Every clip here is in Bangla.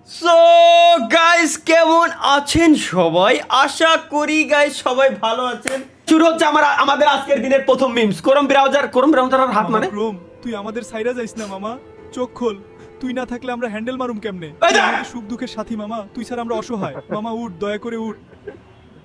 সো গাইস কেমন আছেন সবাই? আশা করি গাইস সবাই ভালো আছেন। শুরু হচ্ছে আমাদের আজকের দিনের প্রথম মিমস। করম ব্রাউজার আর হাত মানে ক্রোম, তুই আমাদের সাইরা যাইস না মামা। চোখ খোল, তুই না থাকলে আমরা হ্যান্ডেল মারুম কেমনে? এই যা! আমাদের সুখ দুঃখের সাথী মামা, তুই ছাড়া আমরা অসহায়। মামা উঠ, দয়া করে উঠ।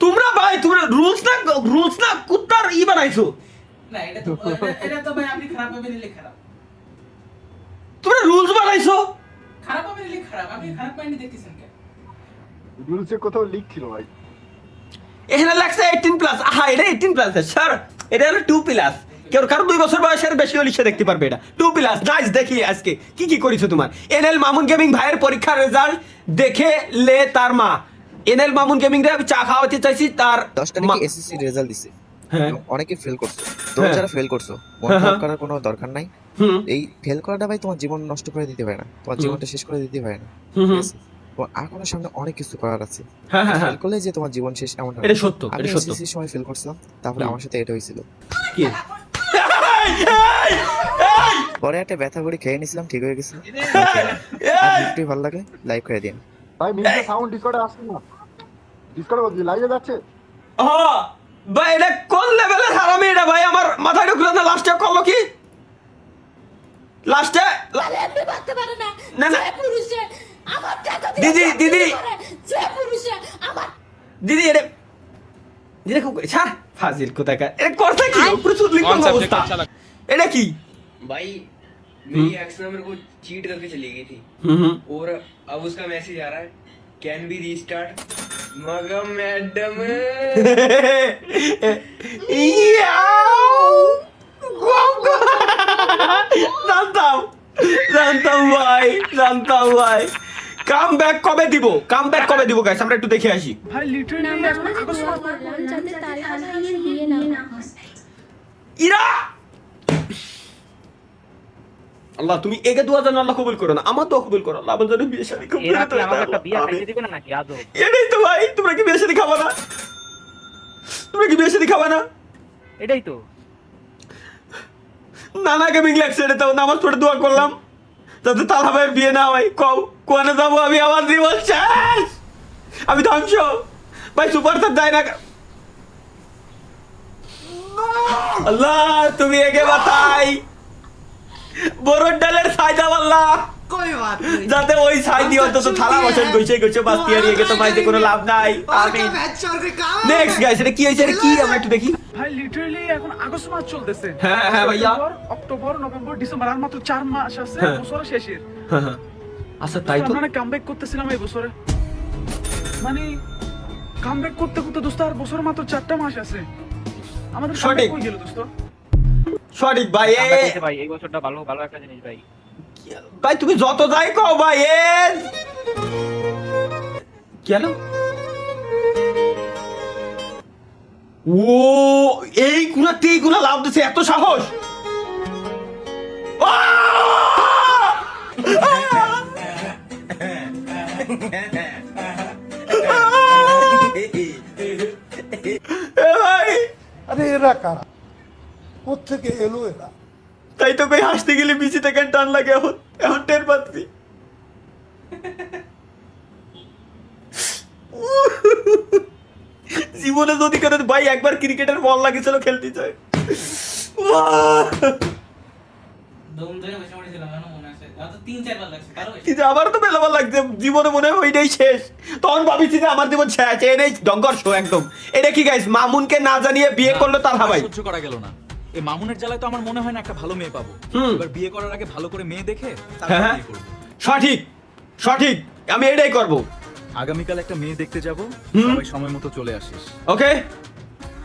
তোমরা রুলস না কুত্তার বানাইছো। না এটা তো ভাই আপনি খারাপ ভাবে নিলে খারাপ। তোমরা রুলস বানাইছো। খারাপ ভাবে নিলে খারাপ। আপনি খারাপ মাইন্ডে দেখতেছেন কেন? রুলসে কোথাও লিক ছিল ভাই। এখানে লাগছে 18+। আহা, এটা 18+, স্যার। এটা হলো 2+। কারো 2 বছর বয়সের বেশি হলে সে দেখতে পারবে এটা 2+। নাইস। দেখি আজকে কি করেছো তোমার। এনএল মামুন গেমিং ভাইয়ের পরীক্ষার রেজাল্ট দেখে লে তার মা। এনএল মামুন গেমিং রে আমি চা খাওয়াতে চাইছি তার 10 তারিখে এসএসসি রেজাল্ট দিছে। হ্যাঁ। অনেকে ফেল করছো। তোমরা যারা ফেল করছো, মন খারাপ করার কোনো দরকার নাই। এই ফেল করাটা ভাই তোমার জীবন নষ্ট করে দিতে পারে না, তোমার জীবনটা শেষ করে দিতে পারে না। ঠিক আছে? তোমার আর কোনো সামনে অনেক কিছু করার আছে। হ্যাঁ। ফেল করলে যে তোমার জীবন শেষ এমন এটা সত্য, আমি এটা সত্য। এসএসসির সময় ফেল করছিলাম, তারপরে আমার সাথে এটা হয়েছিল। কি? পরে একটা ব্যথা করে খেয়ে নিয়েছিলাম, ঠিক হয়ে গেছিল। একটু ভালো লাগে, লাইক করে দিন। ভাই মিমটা সাউন্ড ডিসকর্ডে আসছে না। ডিসকর্ডে বলছি লাইভে যাচ্ছে। ভাই এটা কোন লেভেলের হারামি এটা ভাই? আমার মাথায় ঢুকলো না। লাস্টে করলো কি? লাস্টে আপনি ভাবতে পারে না না, না। যে পুরুষে আমার টাকা দিয়ে দিদি, চাকরি দিদি। করে, যে পুরুষে আমার দিদি এটা খুব ছাড় ফাজিল কোথাকার। এটা করতে কি? প্রচুর লিঙ্ক অবস্থা। এটা কি? भाई मेरी एक्स ना मेरे को चीट करके चली गई थी और अब उसका मैसेज आ रहा है कैन बी रीस्टार्ट मगर मैडम জানতাম ভাই। কাম ব্যাক কবে দিব গাইস? আমরা একটু দেখে আসি। ভাই লিটারালি নামাজ দোয়া করলাম যাতে তালহা ভাইয়ের বিয়ে না হয়। ইরা আল্লাহ, তুমি এগে দোয়া জানো, আল্লাহ কবুল করো না। আমার দোয়া কবুল করো আল্লাহ। আমার জন্য বিয়ে শাদী কবুল এরা করো। কি আমাকে একটা বিয়ে খাইতে দিবে না নাকি আদৌ? এটাই তো ভাই। তোমরা কি বিয়ে শাদী খাবা না? এটাই তো। নানা গেমিং লাগছে। এটা তো নামাজ পড়ে দোয়া করলাম যাতে তালহা ভাইয়ের বিয়ে না হয়। কোয়ানে যাবো আমি? আমার জীবন শেষ, আমি ধ্বংস ভাই। সুপার স্টার দেয় না। আল্লাহ তুমি এগে বাতাই বড় ডালের ছাই দাও আল্লাহ, कोई बात नहीं। যাতে ওই ছাই দিয়ে অন্তত থালা বাসন গইছে বাস্তি আর এগে তো পাইতে কোনো লাভ নাই। আমি নেক্সট গাইস, এটা কি হইছে? এটা কি আমরা একটু দেখি। ভাই লিটারালি এখন আগস্ট মাস চলতেছে। হ্যাঁ ভাইয়া। অক্টোবর, নভেম্বর, ডিসেম্বর, আর মাত্র 4 মাস আছে হ্যাঁ। বছরের শেষের। হ্যাঁ। আচ্ছা তাই তো। আমরা কামব্যাক করতেছিলাম এই বছরে, মানে কামব্যাক করতে দোস্ত আর বছর মাত্র 4টা মাস আছে। আমাদের সঠিক। comeback কই গেল দোস্ত? সঠিক ভাই। আমরা কইতে ভাই এই বছরটা ভালো ভালো একটা জিনিস ভাই। ভাই তুমি যত যাই কও ভাই। কি হলো? ও এইগুলা লাভ দিছে, এত সাহস! ভাই আরে এরা কারা, কোত্থেকে এলো এরা? তাই তো কই হাসতে গেলে বিচি থেকে টান লাগে। এখন টের পাচ্ছি। জীবনে যদি করে ভাই একবার ক্রিকেটের বল লাগিয়েছিল খেলতে চাই। দম ধরে বসে পড়েছিলাম জানো মনে আছে। তো 3-4 বার লাগছে কারো কিন্তু আমার তো বেলাবার লাগছে। জীবনে মনে হয় ওইটাই শেষ। তখন ভাবিছি যে আমার জীবন শেষ। এই ডঙ্গর্ষ একদম। এটা কি গাইস? মামুনকে না জানিয়ে বিয়ে করলো তার হাবাই। সহ্য করা গেল না। এই মামুনের জ্বালায় তো আমার মনে হয় না একটা ভালো মেয়ে পাবো। এবার বিয়ে করার আগে ভালো করে মেয়ে দেখে তারপর হ্যাঁ, বিয়ে করব। সঠিক। আমি এটাই করব। আগামীকাল একটা মেয়ে দেখতে যাব, সবাই সময় মতো চলে আসিস। ওকে।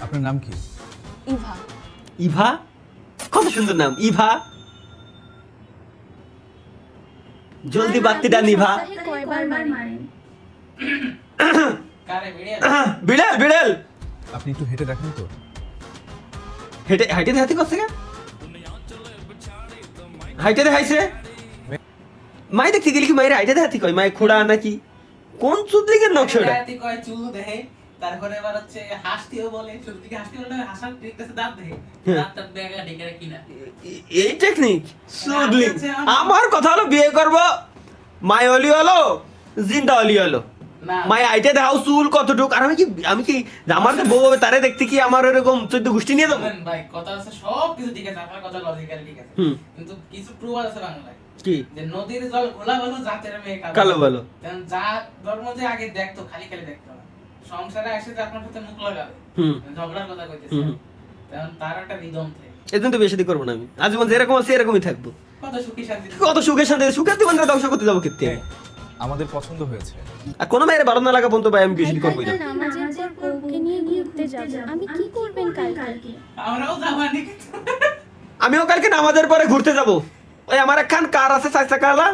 আপনার নাম কি? ইভা ইভা? কত সুন্দর নাম, ইভা। জলদি বাত্তিটা নিভা। সপ্তাহে কয়বার মারেন? কারে ভিডিও বিড়াল আপনি একটু হেঁটে দেখেন তো। হাইটে দেখাতে করছে কেন? হাইটে দেখাইছে মাই দেখতে গেলি কি? মায়ের হাইটে দেখাতে কয়? মায়ের খোড়া নাকি কোন চুদলিকের নকশা ওটা? রাতে কয় চুল দেখে, তারপরে এবার হচ্ছে হাসতেও বলে, শুরু থেকে হাসতে বলে হাসার দেখতেছে দাঁত দেখে, দাঁতটা দেখা ঢেকে রাখি না। এই টেকনিক চুদলি। আমার কথা হলো বিয়ে করব, মাই হলি হলো জিন্দা অলি হলো না। মাই আইটে দেখাও চুল কতটুক আর আমি কি আমার তো বউ হবে তারে দেখতে কি আমার এরকম 14 গোষ্ঠী নিয়ে দেবো শুনেন ভাই কথা আছে সব কিছু ঠিক আছে আপনার কথা লজিক্যালি ঠিক আছে হুম। কিন্তু কিছু প্রুফ আছে বাংলায় কি যে নদীর জল ঘোলা ভালো জাতের মেয়ে কালো ভালো। কারণ যা ধর্ম যে আগে দেখতো খালি খালি দেখতো না সংসারে এসে যে আপনার সাথে মুখ লাগাবে হুম। ঝগড়ার কথা কইতেছে হুম। কারণ তার একটা রিদম থাকে এজন্য তো বেশি দিন করবো না আমি আজীবন যেরকম আছে এরকমই থাকবো কত সুখী শান্তি কত সুখে শান্তি সুখের জীবনটা ধ্বংস করতে যাবো ক্ষেত্রে আমাদের পছন্দ হয়েছে। আর কোনো মেয়ের ভালো না লাগা পর্যন্ত ভাই আমি বেশি করবোই না নামাজের পর বউকে নিয়ে ঘুরতে যাব আমি কি করবেন কালকে আমরাও যাবানি আমিও কালকে নামাজের পরে ঘুরতে যাব ওই আমার একখান কার আছে 4 চাকাওয়ালা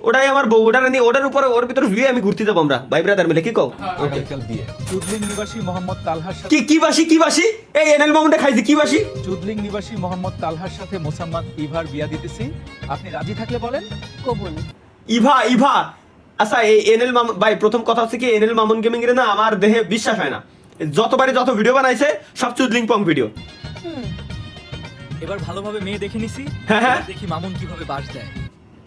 ওটাই আমার বউ ওটা নিয়ে ওটার উপরে ওর ভিতরে শুয়ে আমি ঘুরতে যাবো আমরা ভাই ব্রাদার মিলে কি কও আগামীকাল বিয়ে। চুদলিং নিবাসী মোহাম্মদ তালহার সাথে কি বাসি এই এনএল মামুনটা খাইছি কি বাসি চুদলিং নিবাসী মোহাম্মদ তালহার সাথে মোসাম্মদ ইভার বিয়া দিতেছি। আপনি রাজি থাকলে বলেন। ইভা আচ্ছা এই এনএল মামুন ভাই প্রথম কথা হচ্ছে কি এনএল মামুন গেমিং এর না আমার দেহে বিশ্বাস হয় না যতবারই যত ভিডিও বানাইছে সব চুদলিং পং ভিডিও এবার ভালোভাবে মেয়ে দেখে নিছি। হ্যাঁ, হ্যাঁ। এবার দেখি মামুন কিভাবে বাস দেয়।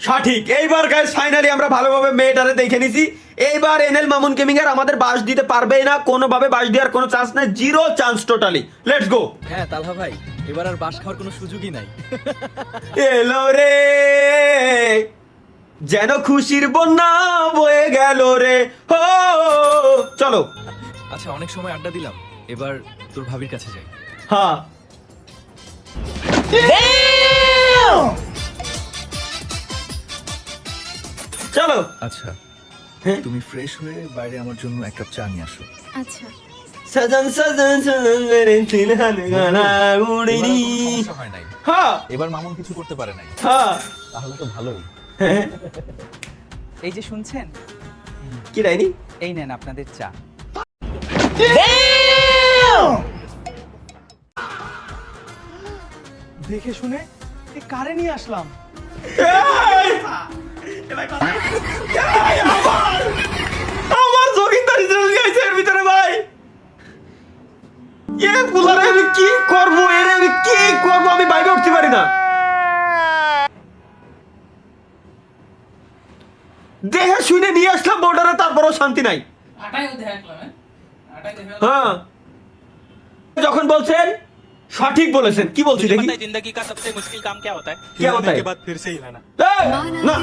সঠিক এইবার গাইস ফাইনালি আমরা ভালোভাবে মেয়েটারে দেখে নিছি এইবার এনএল মামুন গেমিং এর আমাদের বাস দিতে পারবে না কোনোভাবে বাস দেওয়ার কোনো চান্স নাই zero chance totally let's go হ্যাঁ তালহা ভাই, এবার আর বাস খাওয়ার কোনো সুযোগই নাই। এলো রে যেন খুশির বন্যা বয়ে গেল রে হো চলো আচ্ছা অনেক সময় আড্ডা দিলাম, এবার তোর ভাবির কাছে যাই। হ্যাঁ চলো আচ্ছা হ্যাঁ? তুমি ফ্রেশ হয়ে বাইরে আমার জন্য এক কাপ চা নিয়ে আসো। আচ্ছা সজন সজন সজন মেরে তিলহান গানা উড়িনি সমস্যা হয় নাই, হ্যাঁ এবার মামুন কিছু করতে পারে নাই, হ্যাঁ তাহলে তো ভালোই। এই যে শুনছেন, কি রাইনি এই নেন আপনাদের চা। দেখে শুনে কারে নিয়ে আসলাম। আমার জগিন্দারি চলে গেছে এর ভিতরে ভাই এ পুলারে আমি কি করবো এর আমি কি করবো আমি বাইরে উঠতে পারি না দেহে শুনে নিয়ে আসলাম বর্ডারে তারপরও শান্তি নাই আটাইও দেখলাম আটাই দেখলাম হ্যাঁ যখন বলছেন সঠিক বলেছেন কি বলছি দেখি जिंदगी का सबसे मुश्किल काम क्या होता है? क्या होता है के बाद फिर से ही लाना। এই, না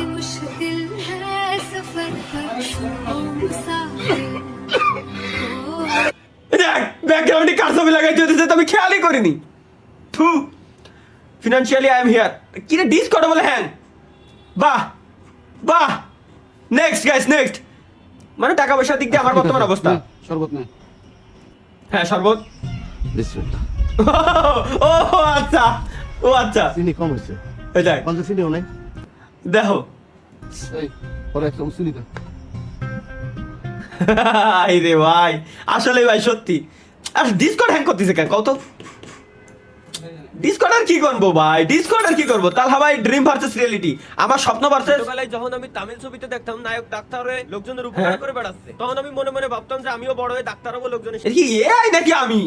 দেখ ব্যাকগ্রাউন্ডে কার ছবি লাগাইতে হতেছে তো আমি খেয়ালই করিনি থু ফিনান্সিয়ালি আই এম হিয়ার কি রে ডিসকর্ড বলে হ্যাং বাহ বাহ নেক্সট গাইস নেক্সট মানে টাকা পয়সার দিক দিয়ে আমার বর্তমান অবস্থা শরবত নেই হ্যাঁ শরবত বিসমিল্লাহ ও আচ্ছা ও আচ্ছা চিনি কম হয়েছে এটাই পঞ্চাশ চিনিও নাই দেখো এই পরে এক চামচ চিনি দে এই রে ভাই আসলে ভাই সত্যি আর ডিসকর্ড হ্যাং করতেছে কেন কত ডিসকর্ড আর কি করবো ভাই ডিসকর্ড আর কি করবো তাহলে ভাই ড্রিম ভার্সেস রিয়েলিটি আমার স্বপ্ন ভার্সেস ছোটবেলায় যখন আমি তামিল ছবিতে দেখতাম নায়ক ডাক্তার হয়ে লোকজনের উপকার করে বেড়াচ্ছে তখন আমি মনে মনে ভাবতাম যে আমিও বড় হয়ে ডাক্তার হবো লোকজনের কি এআই নাকি আমি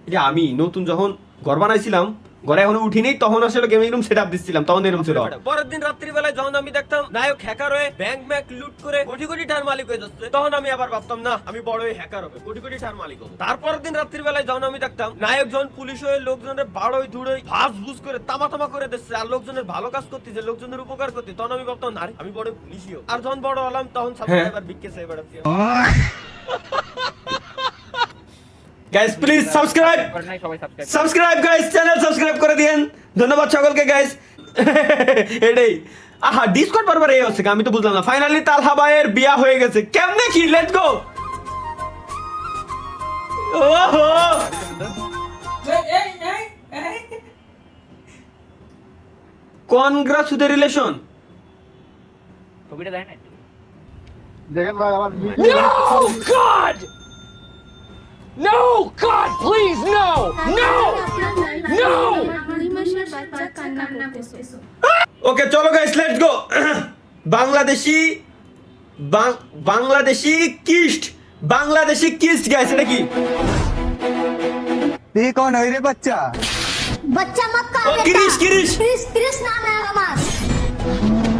এটা আমি নতুন যখন ঘর বানাইছিলাম ঘরে এখনো উঠিনি তখন আসলে গেমিং রুম সেটআপ দিচ্ছিলাম তখন এরকম ছিল পরের দিন রাত্রি বেলায় যখন আমি দেখতাম নায়ক হ্যাকার হয়ে ব্যাংক লুট করে কোটি কোটি টাকার মালিক হয়ে যাচ্ছে তখন আমি আবার ভাবতাম না আমি বড় হয়ে হ্যাকার হবে কোটি কোটি টাকার মালিক হবো তারপরের দিন রাত্রি বেলায় যখন আমি দেখতাম নায়ক যখন পুলিশ হয়ে লোকজনের বাড়োই ধুড়োই ভাস ভুস করে তামা করে দিচ্ছে আর লোকজনের ভালো কাজ করতেছে লোকজনের উপকার করতে তখন আমি ভাবতাম না আমি বড় পুলিশই হব আর যখন বড় হলাম তখন সাবস্ক্রাইবার বিক্কে চাই বেড়াচ্ছি গাইস প্লিজ সাবস্ক্রাইব करना ही सबाई subscribe subscribe guys channel subscribe করে দিয়েন ধন্যবাদ সকলকে গাইস এটাই আহা ডিসকর্ড বারবার এই হচ্ছে আমি তো বুঝলাম না ফাইনালি তালহা ভাইয়ের বিয়া হয়ে গেছে কেমনে কি লেটস গো ওহো এই কনগ্রাটস টু দ্য রিলেশন ছবিটা দেখ না দেখেন ভাই আমার দুই মাসের বাচ্চা কান্না করতেছে ওকে চলো guys let's go Bangladeshi কিস্ট guys এটা কি ये कौन है रे बच्चा? बच्चा मत ও, কিরিশ क्रिस क्रिस नाम है हमारा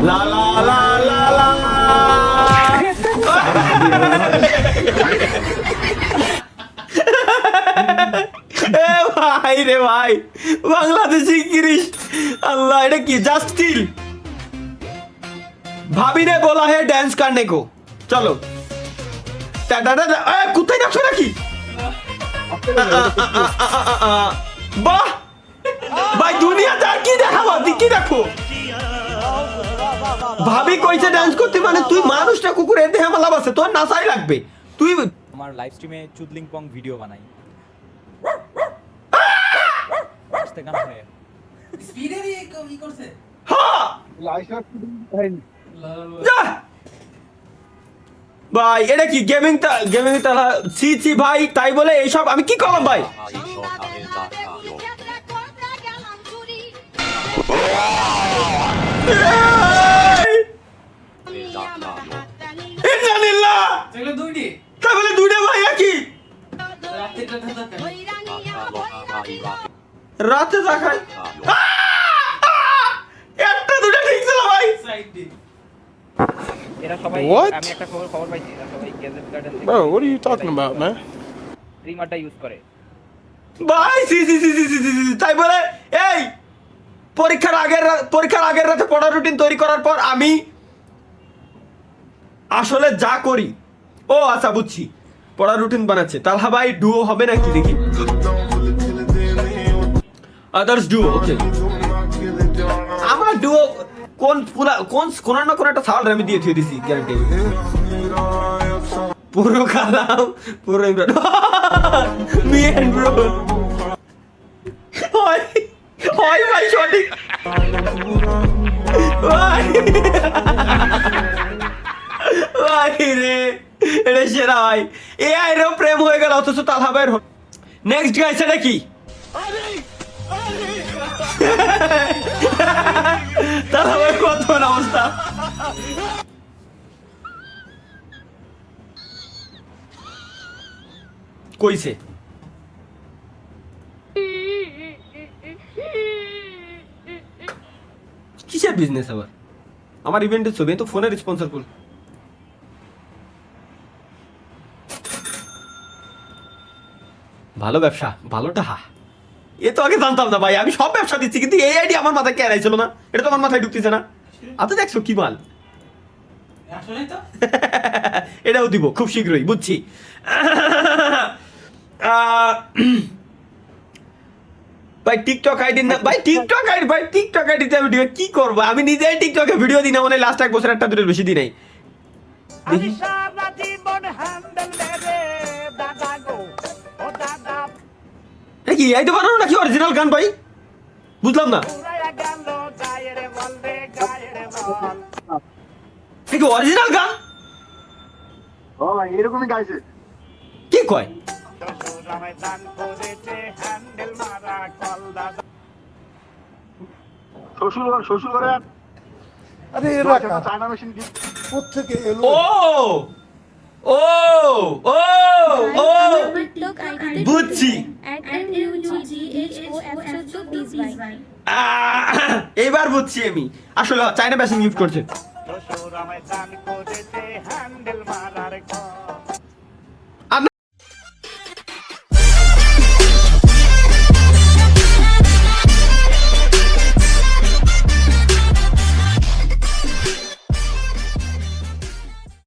লা লা লা লা লা এ ভাই রে ভাই, বাংলাদেশি গিরিশ, अल्लाह এটা কি জাস্ট স্টিল। भाभी ने बोला है डांस करने को, चलो। কোথায় যাচ্ছ নাকি? বাহ ভাই, দুনিয়াটা কি দেখাবো, কি দেখো। ভাবি কইছে ডান্স করতে, মানে তুই মানুষটা কুকুরের দেহে মালাব আছে, তোর নাচাই লাগবে। তুই আমার লাইভ স্ট্রিমে চুদলিং পং ভিডিও বানাই। আস্তে গান হয়। স্পিডে দিয়ে কি করছে? হ্যাঁ যা ভাই, এটা কি গেমিং তালা? ছি ছি ভাই, তাই বলে এইসব আমি কি করলাম ভাই? ইন্নালিল্লাহ, যেগুলো দুইটি তাই বলে দুইটা ভাই একই রাত্রিটা রাতে দেখাই। একটা দুটা ঠিক ছিল ভাই। সাইড দি এরা সবাই What? আমি একটা খবর পাইছি, এরা সবাই গ্যাজেট গার্ডেন থেকে Bro, what are you talking about, man? স্ট্রিমারটা ইউজ করে। ভাই সি সি সি সি সি সি সি, তাই বলে এই পরীক্ষার আগের রাতে পড়া রুটিন তৈরি করার পর আমি আসলে যা করি, ও আচ্ছা বুঝছি, পড়া রুটিন বানাচ্ছে। তালহা ভাই ডুও হবে নাকি দেখি, আদার্স ডুও, ওকে। আমার ডুও কোন না কোন একটা সাউন্ড আমি দিয়ে দিছি গ্যারান্টি। পুরো খারাপ, পুরো ইমরান মি এন্ড ব্রো হয় ভাই সঠিক ভাই ভাই রে, এটা সেরা ভাই। এআই রে প্রেম হয়ে গেল, অথচ তালহা ভাইয়ের। নেক্সট গাইস, এটা কি? তালহা ভাইয়ের কত অবস্থা। কইছে কিসের বিজনেস আবার? আমার ইভেন্টের ছবি, তো ফোনের স্পন্সর করল। ভালো ব্যবসা, ভালো টাকা। এ তো আগে জানতাম না ভাই, আমি সব ব্যবসা দিচ্ছি, কিন্তু এই আইডিয়া আমার মাথায় কেন আইছিল না? এটা তো আমার মাথায় ঢুকতেছে না। আচ্ছা দেখছো কি মাল, আসলেই তো এটাও দিব খুব শীঘ্রই, বুঝছি। ভাই টিকটক আইডি না ভাই, টিকটক আইডিতে আমি কি করবো? আমি নিজেই টিকটকে ভিডিও দিই না, মানে লাস্ট এক বছর একটা দুটোর বেশি দিই নাই। দেখি কি আইতে পারো নাকি অরিজিনাল গান ভাই? বুঝলাম না, অরিজিনাল গান এরকমই গাইছে। কি কয়? শ্বশুর করে আরে এরা কারা? চায়না মেশিন কোত্থেকে এলো? ও ও ও ও টিকটক আইডিতে বুঝছি। @NUGGHOF14 প্লিজ ভাই। এইবার বুঝছি আমি, আসলে চাইনা মেশিন ইউজ করছে।